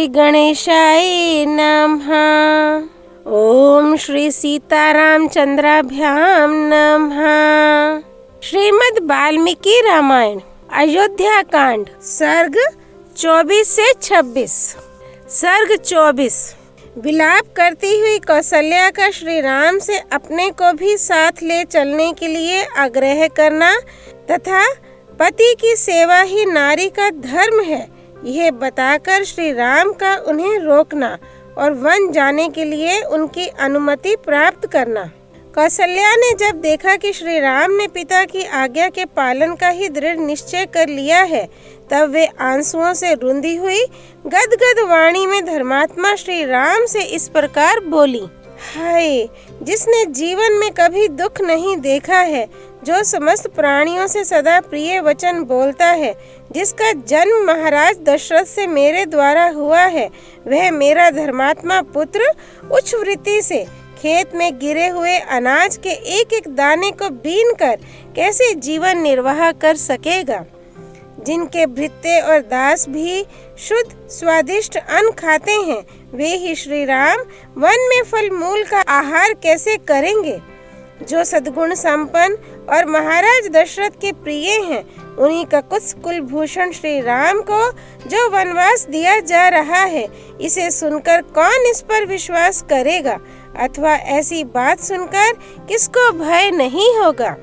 गणेशाय नमः। ओम श्री सीतारामचंद्राभ्याम नमः। श्रीमद् वाल्मीकि रामायण अयोध्या कांड सर्ग 24 से 26। सर्ग 24। विलाप करती हुई कौशल्या का श्री राम से अपने को भी साथ ले चलने के लिए आग्रह करना तथा पति की सेवा ही नारी का धर्म है, यह बताकर श्री राम का उन्हें रोकना और वन जाने के लिए उनकी अनुमति प्राप्त करना। कौशल्या ने जब देखा कि श्री राम ने पिता की आज्ञा के पालन का ही दृढ़ निश्चय कर लिया है, तब वे आंसुओं से रुंधी हुई गदगद वाणी में धर्मात्मा श्री राम से इस प्रकार बोली। हाय, जिसने जीवन में कभी दुख नहीं देखा है, जो समस्त प्राणियों से सदा प्रिय वचन बोलता है, जिसका जन्म महाराज दशरथ से मेरे द्वारा हुआ है, वह मेरा धर्मात्मा पुत्र उच्च वृत्ति से खेत में गिरे हुए अनाज के एक एक दाने को बीन कर कैसे जीवन निर्वाह कर सकेगा। जिनके भृत्य और दास भी शुद्ध स्वादिष्ट अन्न खाते हैं, वे ही श्री राम वन में फल मूल का आहार कैसे करेंगे। जो सद्गुण संपन्न और महाराज दशरथ के प्रिय हैं, उन्हीं का कुलभूषण श्री राम को जो वनवास दिया जा रहा है, इसे सुनकर कौन इस पर विश्वास करेगा, अथवा ऐसी बात सुनकर किसको भय नहीं होगा।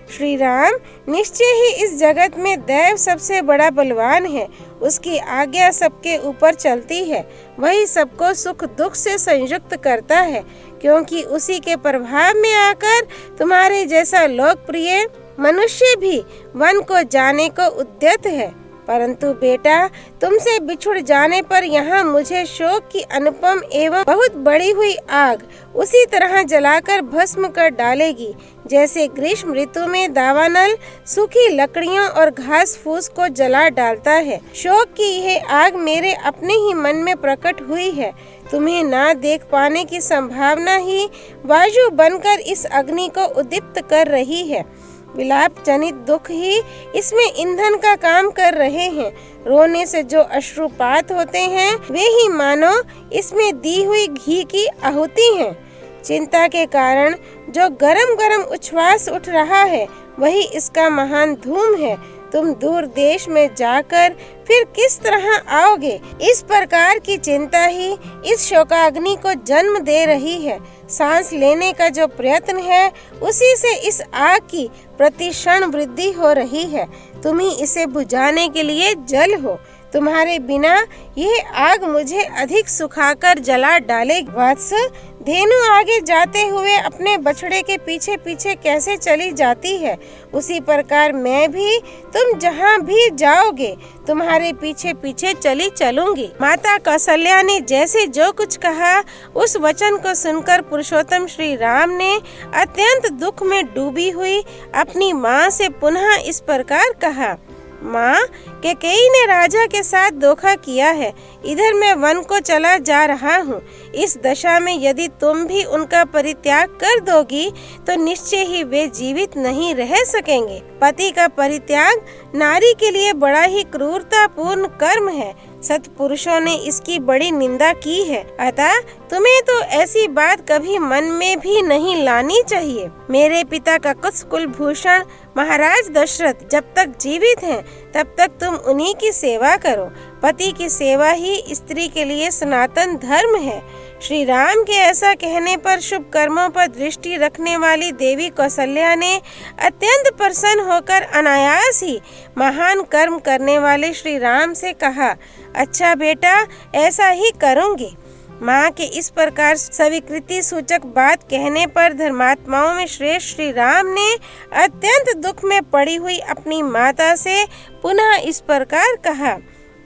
श्री राम निश्चय ही इस जगत में दैव सबसे बड़ा बलवान है, उसकी आज्ञा सबके ऊपर चलती है, वही सबको सुख दुख से संयुक्त करता है, क्योंकि उसी के प्रभाव में आकर तुम्हारे जैसा लोकप्रिय मनुष्य भी वन को जाने को उद्यत है। परंतु बेटा, तुमसे बिछुड़ जाने पर यहाँ मुझे शोक की अनुपम एवं बहुत बड़ी हुई आग उसी तरह जलाकर भस्म कर डालेगी, जैसे ग्रीष्म ऋतु में दावानल सूखी लकड़ियों और घास फूस को जला डालता है। शोक की यह आग मेरे अपने ही मन में प्रकट हुई है। तुम्हें ना देख पाने की संभावना ही वायु बनकर इस अग्नि को उद्दीप्त कर रही है। विलाप जनित दुख ही इसमें ईंधन का काम कर रहे हैं। रोने से जो अश्रुपात होते हैं, वे ही मानो इसमें दी हुई घी की आहुति हैं। चिंता के कारण जो गरम गरम उच्छ्वास उठ रहा है, वही इसका महान धूम है। तुम दूर देश में जाकर फिर किस तरह आओगे, इस प्रकार की चिंता ही इस शोकाग्नि को जन्म दे रही है। सांस लेने का जो प्रयत्न है, उसी से इस आग की प्रति क्षण वृद्धि हो रही है। तुम ही इसे बुझाने के लिए जल हो। तुम्हारे बिना यह आग मुझे अधिक सुखाकर जला डालेगी। वत्स, धेनु आगे जाते हुए अपने बछड़े के पीछे पीछे कैसे चली जाती है, उसी प्रकार मैं भी तुम जहाँ भी जाओगे तुम्हारे पीछे पीछे चली चलूंगी। माता कौशल्या ने जैसे जो कुछ कहा, उस वचन को सुनकर पुरुषोत्तम श्री राम ने अत्यंत दुख में डूबी हुई अपनी माँ से पुनः इस प्रकार कहा। माँ, कैकेयी ने राजा के साथ धोखा किया है। इधर मैं वन को चला जा रहा हूँ। इस दशा में यदि तुम भी उनका परित्याग कर दोगी, तो निश्चय ही वे जीवित नहीं रह सकेंगे। पति का परित्याग नारी के लिए बड़ा ही क्रूरतापूर्ण कर्म है। सत्पुरुषों ने इसकी बड़ी निंदा की है, अतः तुम्हें तो ऐसी बात कभी मन में भी नहीं लानी चाहिए। मेरे पिता का कुलभूषण महाराज दशरथ जब तक जीवित हैं, तब तक तुम उन्हीं की सेवा करो। पति की सेवा ही स्त्री के लिए सनातन धर्म है। श्री राम के ऐसा कहने पर शुभ कर्मों पर दृष्टि रखने वाली देवी कौशल्या ने अत्यंत प्रसन्न होकर अनायास ही महान कर्म करने वाले श्री राम से कहा, अच्छा बेटा, ऐसा ही करूँगी। माँ के इस प्रकार स्वीकृति सूचक बात कहने पर धर्मात्माओं में श्रेष्ठ श्री राम ने अत्यंत दुख में पड़ी हुई अपनी माता से पुनः इस प्रकार कहा।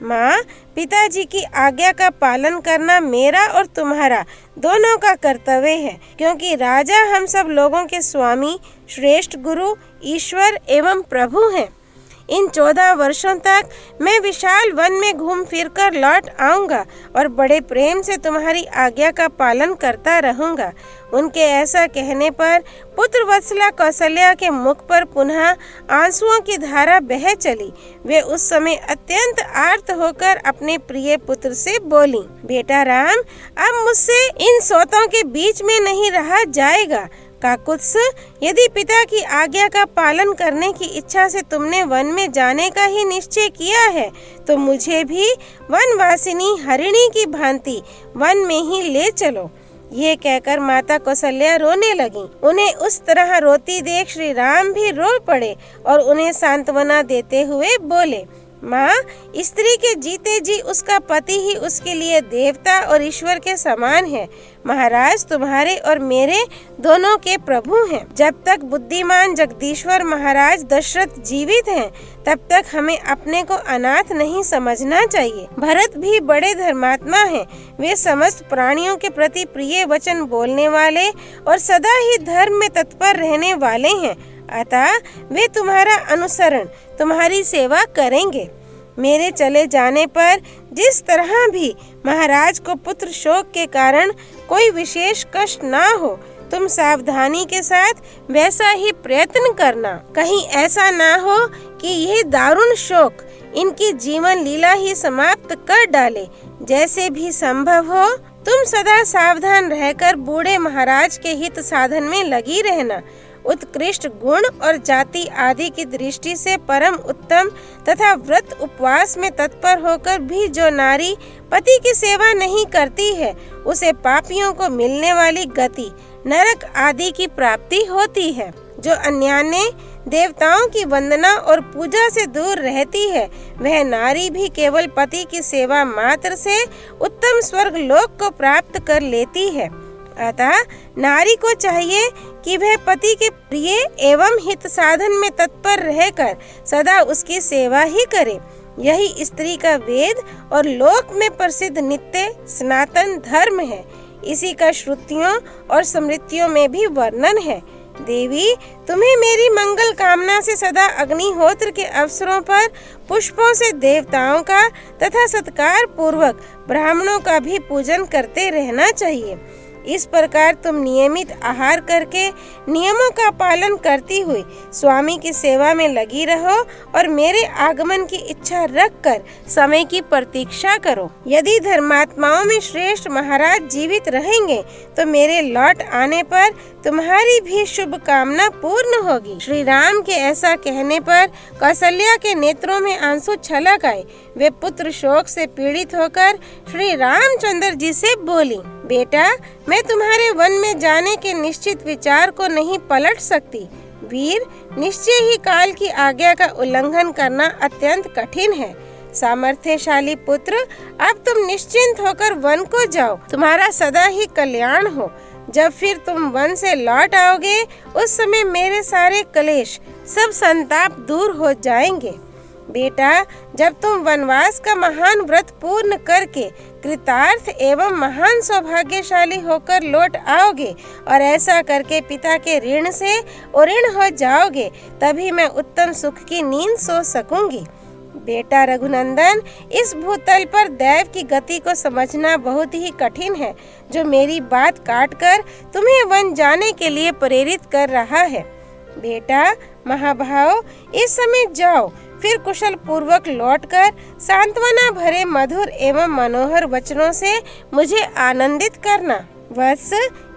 माँ, पिताजी की आज्ञा का पालन करना मेरा और तुम्हारा दोनों का कर्तव्य है, क्योंकि राजा हम सब लोगों के स्वामी, श्रेष्ठ गुरु, ईश्वर एवं प्रभु हैं। इन 14 वर्षों तक मैं विशाल वन में घूम फिर कर लौट आऊंगा और बड़े प्रेम से तुम्हारी आज्ञा का पालन करता रहूंगा। उनके ऐसा कहने पर पुत्र वत्सला कौशल्या के मुख पर पुनः आंसुओं की धारा बह चली। वे उस समय अत्यंत आर्त होकर अपने प्रिय पुत्र से बोली, बेटा राम, अब मुझसे इन सोतों के बीच में नहीं रहा जाएगा। काकुत्स, यदि पिता की आज्ञा का पालन करने की इच्छा से तुमने वन में जाने का ही निश्चय किया है, तो मुझे भी वनवासिनी हरिणी की भांति वन में ही ले चलो। ये कहकर माता कौशल्या रोने लगी। उन्हें उस तरह रोती देख श्री राम भी रो पड़े और उन्हें सांत्वना देते हुए बोले, माँ, स्त्री के जीते जी उसका पति ही उसके लिए देवता और ईश्वर के समान है। महाराज तुम्हारे और मेरे दोनों के प्रभु हैं। जब तक बुद्धिमान जगदीश्वर महाराज दशरथ जीवित हैं, तब तक हमें अपने को अनाथ नहीं समझना चाहिए। भरत भी बड़े धर्मात्मा हैं। वे समस्त प्राणियों के प्रति प्रिय वचन बोलने वाले और सदा ही धर्म में तत्पर रहने वाले हैं। अतः वे तुम्हारा अनुसरण, तुम्हारी सेवा करेंगे। मेरे चले जाने पर जिस तरह भी महाराज को पुत्र शोक के कारण कोई विशेष कष्ट ना हो, तुम सावधानी के साथ वैसा ही प्रयत्न करना। कहीं ऐसा ना हो कि यह दारुण शोक इनकी जीवन लीला ही समाप्त कर डाले। जैसे भी संभव हो, तुम सदा सावधान रहकर बूढ़े महाराज के हित साधन में लगी रहना। उत्कृष्ट गुण और जाति आदि की दृष्टि से परम उत्तम तथा व्रत उपवास में तत्पर होकर भी जो नारी पति की सेवा नहीं करती है, उसे पापियों को मिलने वाली गति नरक आदि की प्राप्ति होती है। जो अन्यान्य देवताओं की वंदना और पूजा से दूर रहती है, वह नारी भी केवल पति की सेवा मात्र से उत्तम स्वर्ग लोक को प्राप्त कर लेती है। अतः नारी को चाहिए कि वह पति के प्रिय एवं हित साधन में तत्पर रहकर सदा उसकी सेवा ही करे। यही स्त्री का वेद और लोक में प्रसिद्ध नित्य सनातन धर्म है। इसी का श्रुतियों और स्मृतियों में भी वर्णन है। देवी, तुम्हें मेरी मंगल कामना से सदा अग्निहोत्र के अवसरों पर पुष्पों से देवताओं का तथा सत्कार पूर्वक ब्राह्मणों का भी पूजन करते रहना चाहिए। इस प्रकार तुम नियमित आहार करके नियमों का पालन करती हुई स्वामी की सेवा में लगी रहो और मेरे आगमन की इच्छा रखकर समय की प्रतीक्षा करो। यदि धर्मात्माओं में श्रेष्ठ महाराज जीवित रहेंगे, तो मेरे लौट आने पर तुम्हारी भी शुभ कामना पूर्ण होगी। श्री राम के ऐसा कहने पर कौशल्या के नेत्रों में आंसू छलक आए। वे पुत्र शोक से पीड़ित होकर श्री रामचंद्र जी से बोली, बेटा, मैं तुम्हारे वन में जाने के निश्चित विचार को नहीं पलट सकती। वीर, निश्चय ही काल की आज्ञा का उल्लंघन करना अत्यंत कठिन है। सामर्थ्यशाली पुत्र, अब तुम निश्चिंत होकर वन को जाओ। तुम्हारा सदा ही कल्याण हो। जब फिर तुम वन से लौट आओगे, उस समय मेरे सारे क्लेश, सब संताप दूर हो जाएंगे। बेटा, जब तुम वनवास का महान व्रत पूर्ण करके कृतार्थ एवं महान सौभाग्यशाली होकर लौट आओगे और ऐसा करके पिता के ऋण से ऋण हो जाओगे, तभी मैं उत्तम सुख की नींद सो सकूंगी। बेटा रघुनंदन, इस भूतल पर दैव की गति को समझना बहुत ही कठिन है, जो मेरी बात काटकर तुम्हें वन जाने के लिए प्रेरित कर रहा है। बेटा महाभाव, इस समय जाओ, फिर कुशल पूर्वक लौटकर सांत्वना भरे मधुर एवं मनोहर वचनों से मुझे आनंदित करना। वत्स,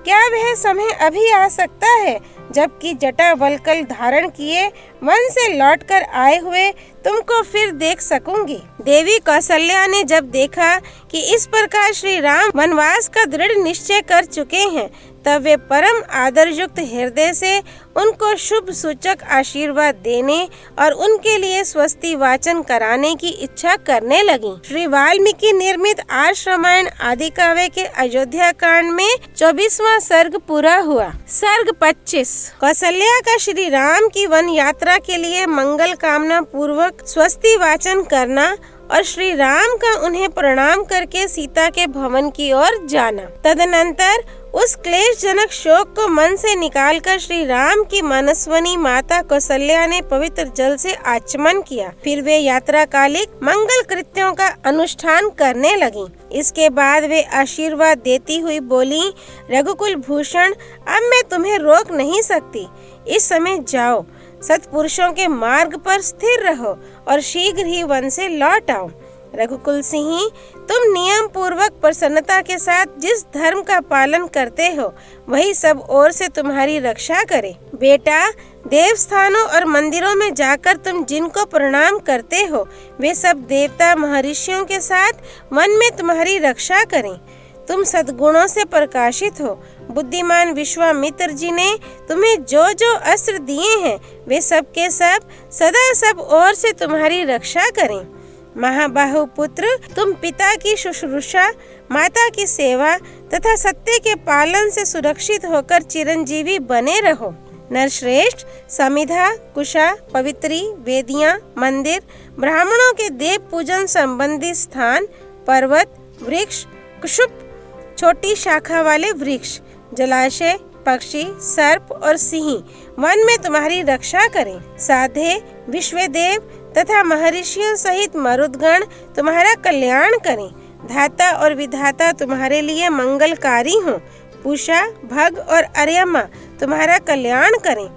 क्या वह समय अभी आ सकता है जबकि जटा वल्कल धारण किए वन से लौटकर आए हुए तुमको फिर देख सकूंगी। देवी कौशल्या ने जब देखा कि इस प्रकार श्री राम वनवास का दृढ़ निश्चय कर चुके हैं, तब वे परम आदर युक्त हृदय से उनको शुभ सूचक आशीर्वाद देने और उनके लिए स्वस्ति वाचन कराने की इच्छा करने लगी। श्री वाल्मीकि निर्मित आर्ष रामायण आदि काव्य के अयोध्या कांड में 24वां सर्ग पूरा हुआ। सर्ग 25। कौशल्या का श्री राम की वन यात्रा के लिए मंगल कामना पूर्वक स्वस्ति वाचन करना और श्री राम का उन्हें प्रणाम करके सीता के भवन की ओर जाना। तदनंतर उस क्लेशजनक शोक को मन से निकालकर श्री राम की मनस्विनी माता कौशल्या ने पवित्र जल से आचमन किया। फिर वे यात्रा कालिक मंगल कृत्यों का अनुष्ठान करने लगी। इसके बाद वे आशीर्वाद देती हुई बोली, रघुकुल भूषण, अब मैं तुम्हें रोक नहीं सकती। इस समय जाओ, सत्पुरुषों के मार्ग पर स्थिर रहो और शीघ्र ही वन से लौट आओ। रघुकुल सिंह, तुम नियम पूर्वक प्रसन्नता के साथ जिस धर्म का पालन करते हो वही सब ओर से तुम्हारी रक्षा करे। बेटा, देव स्थानों और मंदिरों में जाकर तुम जिनको प्रणाम करते हो वे सब देवता महर्षियों के साथ वन में तुम्हारी रक्षा करें। तुम सद्गुणों से प्रकाशित हो। बुद्धिमान विश्वामित्र जी ने तुम्हें जो जो अस्त्र दिए हैं वे सब के सब सदा सब ओर से तुम्हारी रक्षा करें। महाबाहु पुत्र, तुम पिता की शुश्रूषा, माता की सेवा तथा सत्य के पालन से सुरक्षित होकर चिरंजीवी बने रहो। नरश्रेष्ठ, समिधा, कुशा, पवित्री, वेदियां, मंदिर, ब्राह्मणों के देव पूजन संबंधी स्थान, पर्वत, वृक्ष, कुशुप, छोटी शाखा वाले वृक्ष, जलाशय, पक्षी, सर्प और सिंह वन में तुम्हारी रक्षा करें। साधे, विश्वदेव तथा महर्षियों सहित मरुदगण तुम्हारा कल्याण करें। धाता और विधाता तुम्हारे लिए मंगलकारी हों। पूषा, भग और अर्यमा तुम्हारा कल्याण करें।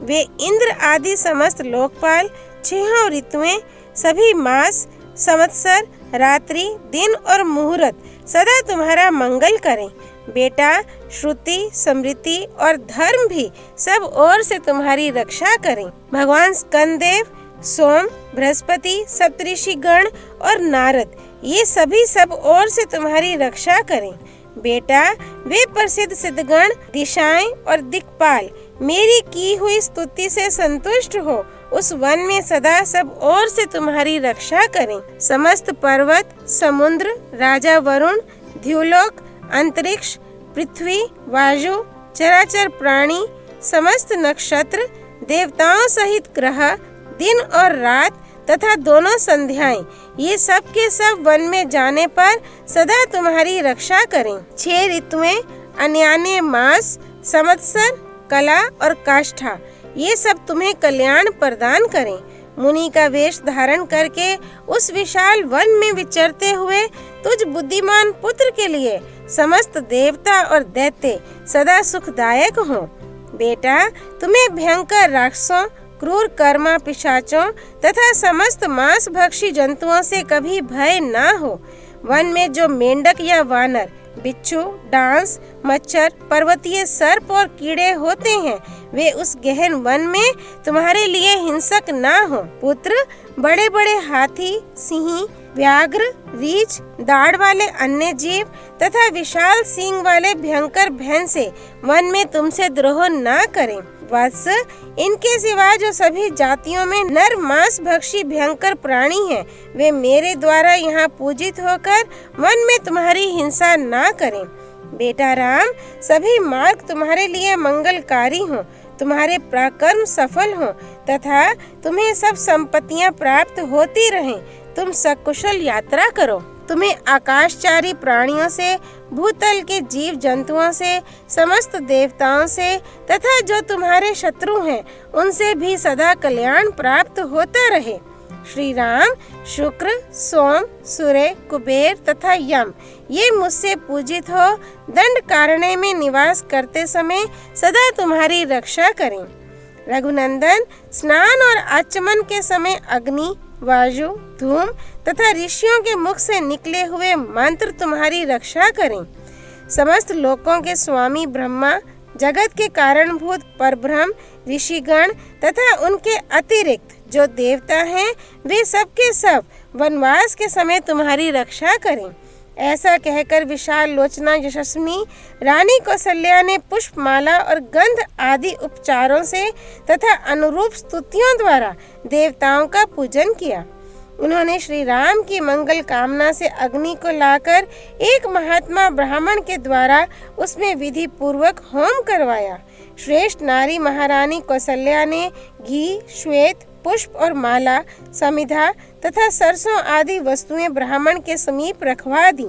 वे इंद्र आदि समस्त लोकपाल, छहों ऋतुएं, सभी मास, संवत्सर, रात्रि, दिन और मुहूर्त सदा तुम्हारा मंगल करें। बेटा, श्रुति, समृद्धि और धर्म भी सब ओर से तुम्हारी रक्षा करें। भगवान स्कंददेव, सोम, बृहस्पति, सप्तऋषि गण और नारद ये सभी सब ओर से तुम्हारी रक्षा करें। बेटा, वे प्रसिद्ध सिद्धगण, दिशाएं और दिक्पाल मेरी की हुई स्तुति से संतुष्ट हो उस वन में सदा सब ओर से तुम्हारी रक्षा करें। समस्त पर्वत, समुद्र, राजा वरुण, द्युलोक, अंतरिक्ष, पृथ्वी, वायु, चराचर प्राणी, समस्त नक्षत्र, देवताओं सहित ग्रह, दिन और रात तथा दोनों संध्याएं ये सब के सब वन में जाने पर सदा तुम्हारी रक्षा करें। 6 ऋतुएं, अन्यान्य मास, संवत्सर, कला और काष्ठा ये सब तुम्हें कल्याण प्रदान करें। मुनि का वेश धारण करके उस विशाल वन में विचरते हुए तुझ बुद्धिमान पुत्र के लिए समस्त देवता और दैत्य सदा सुखदायक हों। बेटा, तुम्हें भयंकर राक्षसों, क्रूर कर्मा पिशाचों तथा समस्त मांस भक्षी जंतुओं से कभी भय न हो। वन में जो मेंढक या वानर, बिच्छू, डांस, मच्छर, पर्वतीय सर्प और कीड़े होते हैं वे उस गहन वन में तुम्हारे लिए हिंसक न हो। पुत्र, बड़े बड़े हाथी, सिंह, व्याघ्र, रीछ, दाढ़ वाले अन्य जीव तथा विशाल सींग वाले भयंकर भैंसे वन में तुमसे द्रोह न करें। वत्स, इनके सिवा जो सभी जातियों में नर मांस भक्षी भयंकर प्राणी हैं वे मेरे द्वारा यहाँ पूजित होकर वन में तुम्हारी हिंसा न करें। बेटा राम, सभी मार्ग तुम्हारे लिए मंगलकारी हों, तुम्हारे पराक्रम सफल हों तथा तुम्हें सब संपत्तियां प्राप्त होती रहें। तुम सकुशल यात्रा करो। तुम्हें आकाशचारी प्राणियों से, भूतल के जीव जंतुओं से, समस्त देवताओं से तथा जो तुम्हारे शत्रु हैं उनसे भी सदा कल्याण प्राप्त होता रहे। श्री राम, शुक्र, सोम, सूर्य, कुबेर तथा यम ये मुझसे पूजित हो दंड कारण्य में निवास करते समय सदा तुम्हारी रक्षा करें। रघुनंदन, स्नान और आचमन के समय अग्नि, वायु, धूम तथा ऋषियों के मुख से निकले हुए मंत्र तुम्हारी रक्षा करें। समस्त लोकों के स्वामी ब्रह्मा, जगत के कारणभूत परब्रह्म, ऋषिगण तथा उनके अतिरिक्त जो देवता हैं वे सब के सब वनवास के समय तुम्हारी रक्षा करें। ऐसा कहकर विशाल लोचना यशस्विनी रानी कौशल्या ने पुष्पमाला और गंध आदि उपचारों से तथा अनुरूप स्तुतियों द्वारा देवताओं का पूजन किया। उन्होंने श्री राम की मंगल कामना से अग्नि को लाकर एक महात्मा ब्राह्मण के द्वारा उसमें विधि पूर्वक होम करवाया। श्रेष्ठ नारी महारानी कौशल्या ने घी, श्वेत, पुष्प और माला, समिधा तथा सरसों आदि वस्तुएं ब्राह्मण के समीप रखवा दी।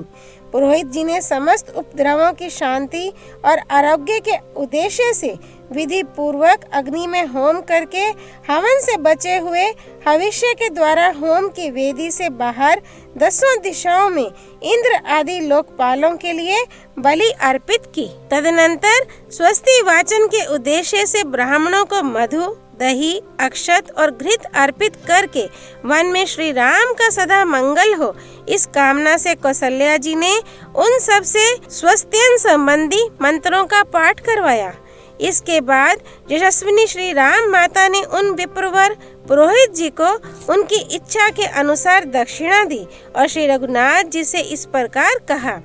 पुरोहित जी ने समस्त उपद्रवों की शांति और आरोग्य के उद्देश्य से विधि पूर्वक अग्नि में होम करके हवन से बचे हुए हविष्य के द्वारा होम की वेदी से बाहर 10 दिशाओं में इंद्र आदि लोकपालों के लिए बलि अर्पित की। तदनंतर स्वस्ति वाचन के उद्देश्य से ब्राह्मणों को मधु, दही, अक्षत और घृत अर्पित करके वन में श्री राम का सदा मंगल हो, इस कामना से कौशल्या जी ने उन सब से स्वस्त्यन संबंधी मंत्रों का पाठ करवाया। इसके बाद यशस्विनी श्री राम माता ने उन विप्रवर पुरोहित जी को उनकी इच्छा के अनुसार दक्षिणा दी और श्री रघुनाथ जी से इस प्रकार कहा।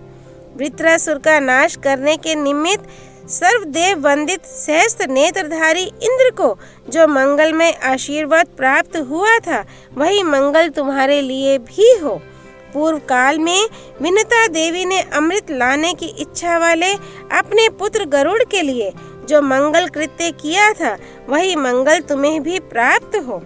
वृत्रासुर का नाश करने के निमित्त सर्वदेव वंदित सहस्त्र नेत्रधारी इंद्र को जो मंगलमय आशीर्वाद प्राप्त हुआ था, वही मंगल तुम्हारे लिए भी हो। पूर्व काल में विनता देवी ने अमृत लाने की इच्छा वाले अपने पुत्र गरुड़ के लिए जो मंगल कृत्य किया था, वही मंगल तुम्हें भी प्राप्त हो।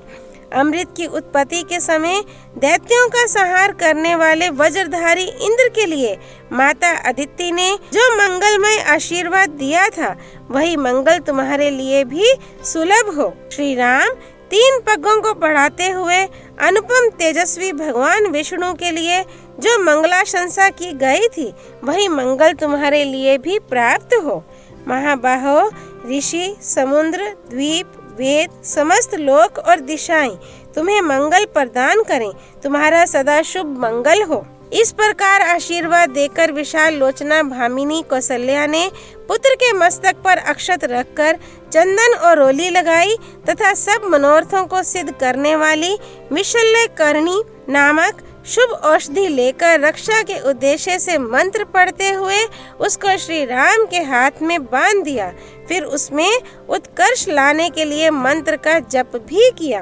अमृत की उत्पत्ति के समय दैत्यों का संहार करने वाले वज्रधारी इंद्र के लिए माता अदिति ने जो मंगलमय आशीर्वाद दिया था, वही मंगल तुम्हारे लिए भी सुलभ हो। श्री राम 3 पगों को बढ़ाते हुए अनुपम तेजस्वी भगवान विष्णु के लिए जो मंगलाशंसा की गई थी, वही मंगल तुम्हारे लिए भी प्राप्त हो। महाबाहो, ऋषि, समुद्र, द्वीप, वेद, समस्त लोक और दिशाएं तुम्हें मंगल प्रदान करें, तुम्हारा सदा शुभ मंगल हो। इस प्रकार आशीर्वाद देकर विशाल लोचना भामिनी कौशल्या ने पुत्र के मस्तक पर अक्षत रखकर चंदन और रोली लगाई तथा सब मनोरथों को सिद्ध करने वाली विशल्य करणी नामक शुभ औषधि लेकर रक्षा के उद्देश्य से मंत्र पढ़ते हुए उसको श्री राम के हाथ में बांध दिया। फिर उसमें उत्कर्ष लाने के लिए मंत्र का जप भी किया।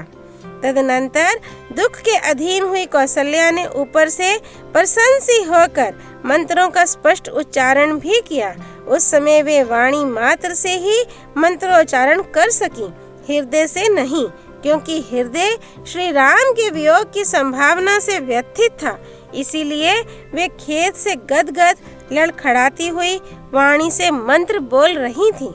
तदनंतर दुख के अधीन हुई कौशल्या ने ऊपर से प्रसन्न सी होकर मंत्रों का स्पष्ट उच्चारण भी किया। उस समय वे वाणी मात्र से ही मंत्रोच्चारण कर सकी, हृदय से नहीं, क्योंकि हृदय श्री राम के वियोग की संभावना से व्यथित था। इसीलिए वे खेद से गदगद लड़खड़ाती हुई वाणी से मंत्र बोल रही थीं।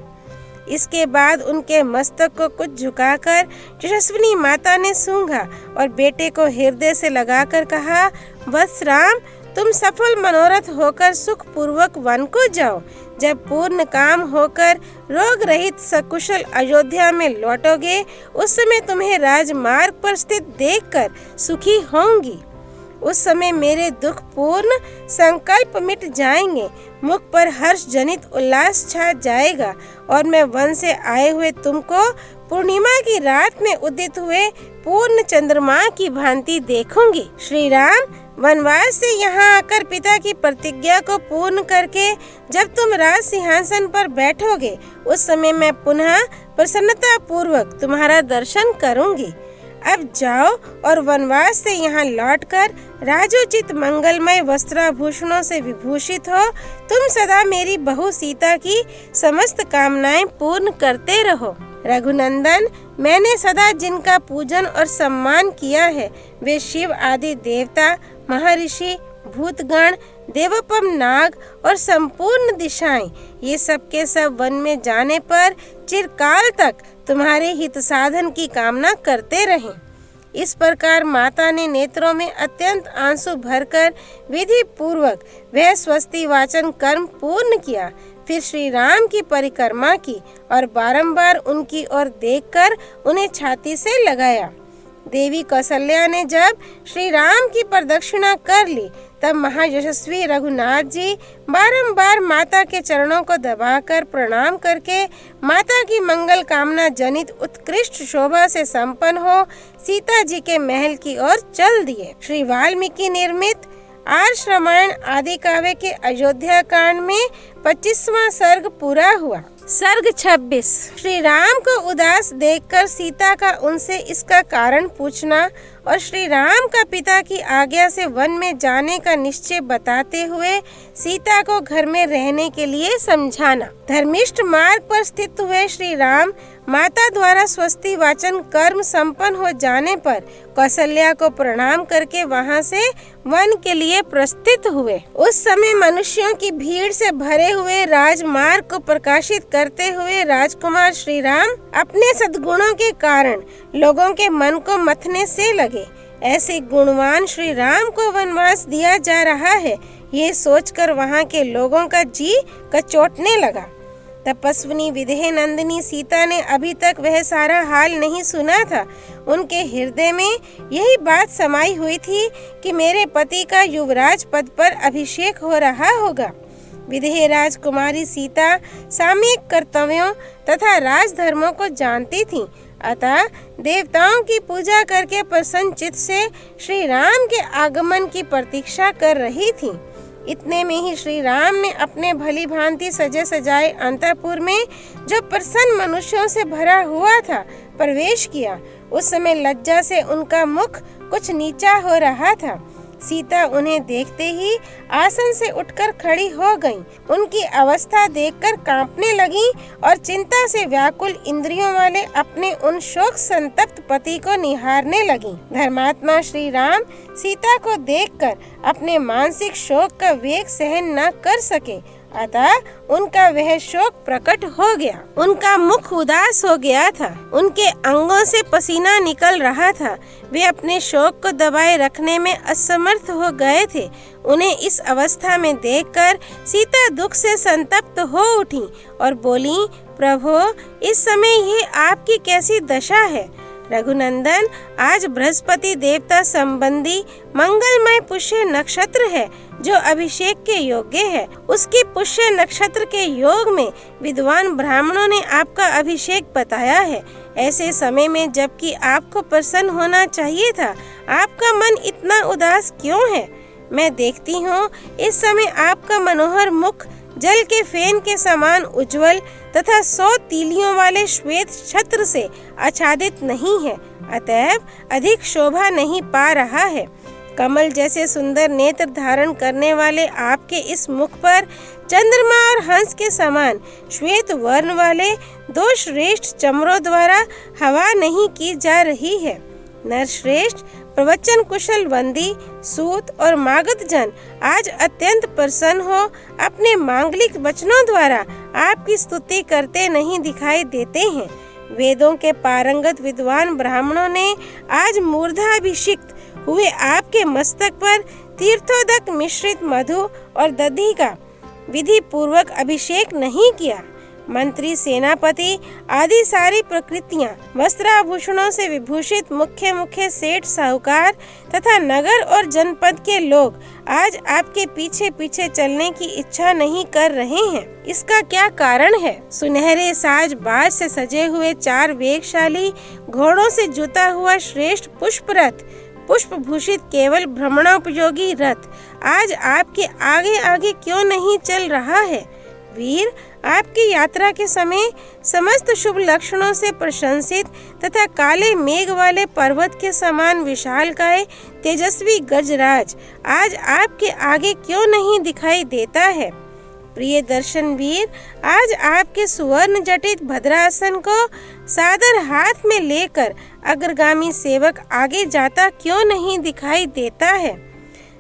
इसके बाद उनके मस्तक को कुछ झुकाकर यशस्विनी माता ने सूंघा और बेटे को हृदय से लगाकर कहा, वत्स राम, तुम सफल मनोरथ होकर सुख पूर्वक वन को जाओ। जब पूर्ण काम होकर रोग रहित सकुशल अयोध्या में लौटोगे, उस समय तुम्हें राजमार्ग पर स्थित देखकर सुखी होंगी। उस समय मेरे दुख पूर्ण संकल्प मिट जाएंगे, मुख पर हर्ष जनित उल्लास छा जाएगा और मैं वन से आए हुए तुमको पूर्णिमा की रात में उदित हुए पूर्ण चंद्रमा की भांति देखूंगी। श्री राम वनवास से यहाँ आकर पिता की प्रतिज्ञा को पूर्ण करके जब तुम राज सिंहासन पर बैठोगे, उस समय मैं पुनः प्रसन्नता पूर्वक तुम्हारा दर्शन करूंगी। अब जाओ और वनवास से यहाँ लौटकर राजोचित मंगलमय वस्त्राभूषणों से विभूषित हो। तुम सदा मेरी बहू सीता की समस्त कामनाएं पूर्ण करते रहो। रघुनंदन, मैंने सदा जिनका पूजन और सम्मान किया है, वे शिव आदि देवता, महर्षि, भूतगण, देवोपम नाग और संपूर्ण दिशाएं, ये सब के सब वन में जाने पर चिरकाल तक तुम्हारे हित साधन की कामना करते रहें। इस प्रकार माता ने नेत्रों में अत्यंत आंसू भरकर विधि पूर्वक वह स्वस्ति वाचन कर्म पूर्ण किया। फिर श्री राम की परिक्रमा की और बारंबार उनकी ओर देखकर उन्हें छाती से लगाया। देवी कौशल्या ने जब श्री राम की प्रदक्षिणा कर ली, तब महायशस्वी रघुनाथ जी बारंबार माता के चरणों को दबाकर प्रणाम करके माता की मंगल कामना जनित उत्कृष्ट शोभा से संपन्न हो सीता जी के महल की ओर चल दिए। श्री वाल्मीकि निर्मित आर्ष रामायण आदि काव्य के अयोध्या कांड में 25वां सर्ग पूरा हुआ। सर्ग 26। श्री राम को उदास देखकर सीता का उनसे इसका कारण पूछना और श्री राम का पिता की आज्ञा से वन में जाने का निश्चय बताते हुए सीता को घर में रहने के लिए समझाना। धर्मिष्ठ मार्ग पर स्थित हुए श्री राम माता द्वारा स्वस्ति वाचन कर्म संपन्न हो जाने पर कौशल्या को प्रणाम करके वहां से वन के लिए प्रस्थित हुए। उस समय मनुष्यों की भीड़ से भरे हुए राजमार्ग को प्रकाशित करते हुए राजकुमार श्री राम अपने सद्गुणों के कारण लोगों के मन को मथने से लगे। ऐसे गुणवान श्री राम को वनवास दिया जा रहा है, ये सोचकर वहां के लोगों का जी कचोटने लगा। तपस्विनी विदेह नंदिनी सीता ने अभी तक वह सारा हाल नहीं सुना था। उनके हृदय में यही बात समाई हुई थी कि मेरे पति का युवराज पद पर अभिषेक हो रहा होगा। विदेह राजकुमारी सीता सामयिक कर्तव्यों तथा राजधर्मों को जानती थी, अतः देवताओं की पूजा करके प्रसन्न चित्त से श्री राम के आगमन की प्रतीक्षा कर रही थी। इतने में ही श्री राम ने अपने भली भांति सजे सजाए अंतःपुर में, जो प्रसन्न मनुष्यों से भरा हुआ था, प्रवेश किया। उस समय लज्जा से उनका मुख कुछ नीचा हो रहा था। सीता उन्हें देखते ही आसन से उठकर खड़ी हो गईं। उनकी अवस्था देखकर कांपने लगी और चिंता से व्याकुल इंद्रियों वाले अपने उन शोक संतप्त पति को निहारने लगी। धर्मात्मा श्री राम सीता को देखकर अपने मानसिक शोक का वेग सहन न कर सके, अतः उनका वह शोक प्रकट हो गया। उनका मुख उदास हो गया था, उनके अंगों से पसीना निकल रहा था। वे अपने शोक को दबाए रखने में असमर्थ हो गए थे। उन्हें इस अवस्था में देखकर सीता दुख से संतप्त हो उठी और बोली, प्रभु, इस समय ये आपकी कैसी दशा है? रघुनंदन, आज बृहस्पति देवता संबंधी मंगलमय पुष्य नक्षत्र है जो अभिषेक के योग्य है। उसकी पुष्य नक्षत्र के योग में विद्वान ब्राह्मणों ने आपका अभिषेक बताया है। ऐसे समय में जबकि आपको प्रसन्न होना चाहिए था, आपका मन इतना उदास क्यों है? मैं देखती हूँ इस समय आपका मनोहर मुख जल के फेन के समान उज्जवल तथा 100 तीलियों वाले श्वेत छत्र से आच्छादित नहीं है, अतएव अधिक शोभा नहीं पा रहा है। कमल जैसे सुंदर नेत्र धारण करने वाले आपके इस मुख पर चंद्रमा और हंस के समान श्वेत वर्ण वाले 2 श्रेष्ठ चमरों द्वारा हवा नहीं की जा रही है। नरश्रेष्ठ, प्रवचन कुशल वंदी, सूत और मागध जन आज अत्यंत प्रसन्न हो अपने मांगलिक वचनों द्वारा आपकी स्तुति करते नहीं दिखाई देते हैं। वेदों के पारंगत विद्वान ब्राह्मणों ने आज मूर्धाभिषिक्त हुए आपके मस्तक पर तीर्थोदक मिश्रित मधु और दधि का विधि पूर्वक अभिषेक नहीं किया। मंत्री, सेनापति आदि सारी प्रकृतियां, वस्त्राभूषणों से विभूषित मुख्य मुख्य सेठ साहूकार तथा नगर और जनपद के लोग आज आपके पीछे पीछे चलने की इच्छा नहीं कर रहे हैं। इसका क्या कारण है? सुनहरे साज बाज से सजे हुए 4 वेगशाली घोड़ों से जुता हुआ श्रेष्ठ पुष्प रथ, पुष्प भूषित केवल भ्रमणोपयोगी रथ आज आपके आगे आगे क्यों नहीं चल रहा है? वीर, आपकी यात्रा के समय समस्त शुभ लक्षणों से प्रशंसित तथा काले मेघ वाले पर्वत के समान विशालकाय तेजस्वी गजराज आज आपके आगे क्यों नहीं दिखाई देता है? प्रिय दर्शन वीर, आज आपके सुवर्ण जटित भद्रासन को सादर हाथ में लेकर अग्रगामी सेवक आगे जाता क्यों नहीं दिखाई देता है?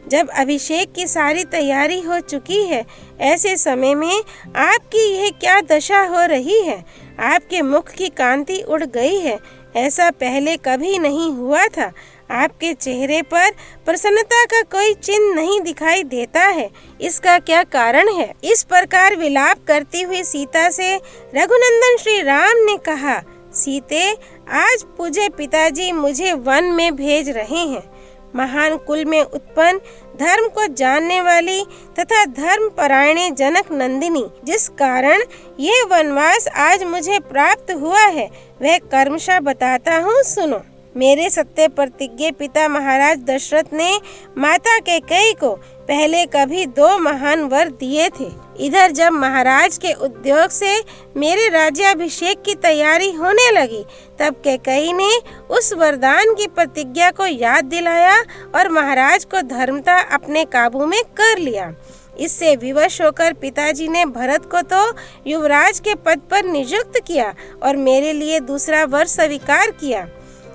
जब अभिषेक की सारी तैयारी हो चुकी है, ऐसे समय में आपकी यह क्या दशा हो रही है? आपके मुख की कांति उड़ गई है, ऐसा पहले कभी नहीं हुआ था। आपके चेहरे पर प्रसन्नता का कोई चिन्ह नहीं दिखाई देता है, इसका क्या कारण है? इस प्रकार विलाप करती हुई सीता से रघुनंदन श्री राम ने कहा, सीते, आज पूज्य पिताजी मुझे वन में भेज रहे हैं। महान कुल में उत्पन्न, धर्म को जानने वाली तथा धर्म परायणे जनक नंदिनी, जिस कारण ये वनवास आज मुझे प्राप्त हुआ है, वह कर्मशः बताता हूँ, सुनो। मेरे सत्य प्रतिज्ञ पिता महाराज दशरथ ने माता कैकेयी को पहले कभी 2 महान वर दिए थे। इधर जब महाराज के उद्योग से मेरे राज्याभिषेक की तैयारी होने लगी, तब कैकेयी ने उस वरदान की प्रतिज्ञा को याद दिलाया और महाराज को धर्मता अपने काबू में कर लिया। इससे विवश होकर पिताजी ने भरत को तो युवराज के पद पर नियुक्त किया और मेरे लिए दूसरा वर स्वीकार किया,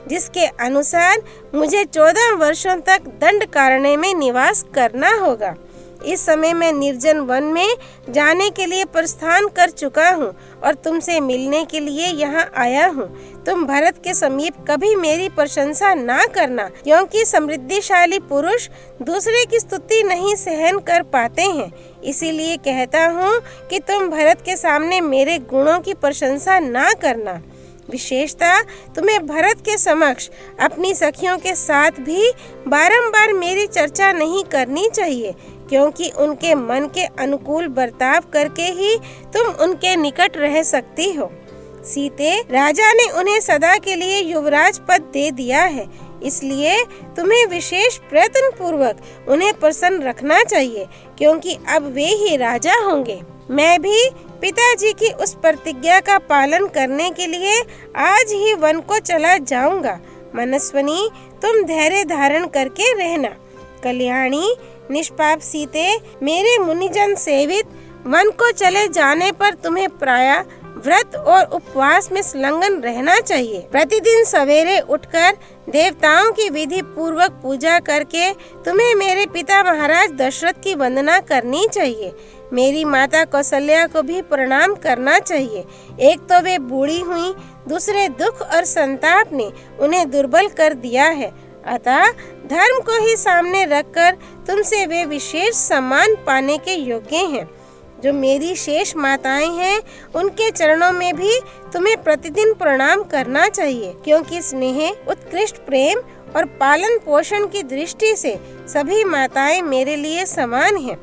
जिसके अनुसार मुझे 14 वर्षों तक दंडकारण्य में निवास करना होगा। इस समय मैं निर्जन वन में जाने के लिए प्रस्थान कर चुका हूँ और तुमसे मिलने के लिए यहाँ आया हूँ। तुम भरत के समीप कभी मेरी प्रशंसा ना करना, क्योंकि समृद्धिशाली पुरुष दूसरे की स्तुति नहीं सहन कर पाते हैं। इसीलिए कहता हूँ कि तुम भरत के सामने मेरे गुणों की प्रशंसा ना करना। विशेषतः तुम्हें भरत के समक्ष अपनी सखियों के साथ भी बारंबार मेरी चर्चा नहीं करनी चाहिए, क्योंकि उनके मन के अनुकूल बर्ताव करके ही तुम उनके निकट रह सकती हो। सीते, राजा ने उन्हें सदा के लिए युवराज पद दे दिया है, इसलिए तुम्हें विशेष प्रयत्न पूर्वक उन्हें प्रसन्न रखना चाहिए, क्योंकि अब वे ही राजा होंगे। मैं भी पिताजी की उस प्रतिज्ञा का पालन करने के लिए आज ही वन को चला जाऊंगा। मनस्विनी, तुम धैर्य धारण करके रहना। कल्याणी, निष्पाप सीते, मेरे मुनिजन सेवित वन को चले जाने पर तुम्हें प्रायः व्रत और उपवास में संलग्न रहना चाहिए। प्रतिदिन सवेरे उठकर देवताओं की विधि पूर्वक पूजा करके तुम्हें मेरे पिता महाराज दशरथ की वंदना करनी चाहिए। मेरी माता कौशल्या को भी प्रणाम करना चाहिए। एक तो वे बूढ़ी हुई, दूसरे दुख और संताप ने उन्हें दुर्बल कर दिया है, अतः धर्म को ही सामने रखकर तुमसे वे विशेष सम्मान पाने के योग्य हैं। जो मेरी शेष माताएं हैं, उनके चरणों में भी तुम्हें प्रतिदिन प्रणाम करना चाहिए, क्योंकि स्नेह, उत्कृष्ट प्रेम और पालन पोषण की दृष्टि से सभी माताएं मेरे लिए समान हैं।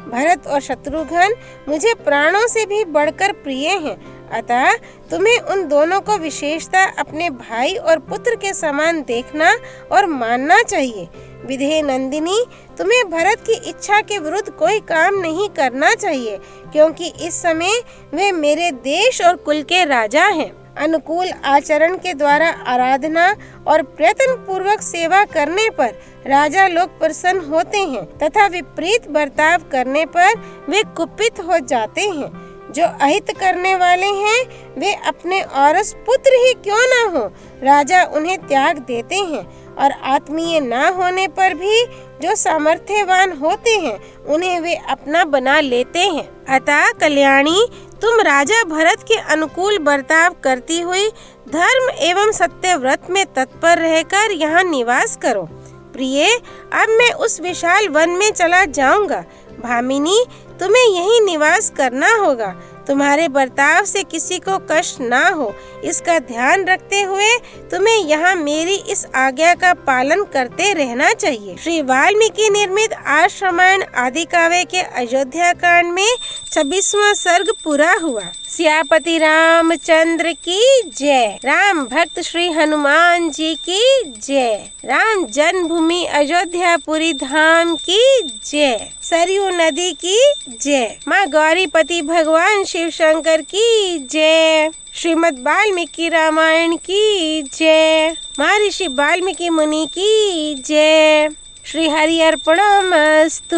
भरत और शत्रुघ्न मुझे प्राणों से भी बढ़कर प्रिय हैं, अतः तुम्हें उन दोनों को विशेषतः अपने भाई और पुत्र के समान देखना और मानना चाहिए। विधेय नंदिनी, तुम्हें भरत की इच्छा के विरुद्ध कोई काम नहीं करना चाहिए, क्योंकि इस समय वे मेरे देश और कुल के राजा हैं। अनुकूल आचरण के द्वारा आराधना और प्रयत्न पूर्वक सेवा करने पर राजा लोग प्रसन्न होते हैं तथा विपरीत बर्ताव करने पर वे कुपित हो जाते हैं। जो अहित करने वाले हैं, वे अपने औरस पुत्र ही क्यों न हो, राजा उन्हें त्याग देते हैं, और आत्मीय न होने पर भी जो सामर्थ्यवान होते हैं, उन्हें वे अपना बना लेते हैं। अतः कल्याणी, तुम राजा भरत के अनुकूल बर्ताव करती हुई धर्म एवं सत्य व्रत में तत्पर रहकर यहाँ निवास करो। प्रिय, अब मैं उस विशाल वन में चला जाऊंगा। भामिनी, तुम्हें यहीं निवास करना होगा। तुम्हारे बर्ताव से किसी को कष्ट ना हो, इसका ध्यान रखते हुए तुम्हें यहाँ मेरी इस आज्ञा का पालन करते रहना चाहिए। श्री वाल्मीकि निर्मित आश्रमायण आदि काव्य के अयोध्या कांड में 26वां सर्ग पूरा हुआ। सियापति रामचंद्र की जय। राम भक्त श्री हनुमान जी की जय। राम जन्मभूमि अयोध्यापुरी धाम की जय। सरयू नदी की जय। माँ गौरीपति भगवान शिव शंकर की जय। श्रीमद् वाल्मीकि रामायण की जय। महर्षि वाल्मीकि मुनि की जय। श्री हरि अर्पणमस्तु।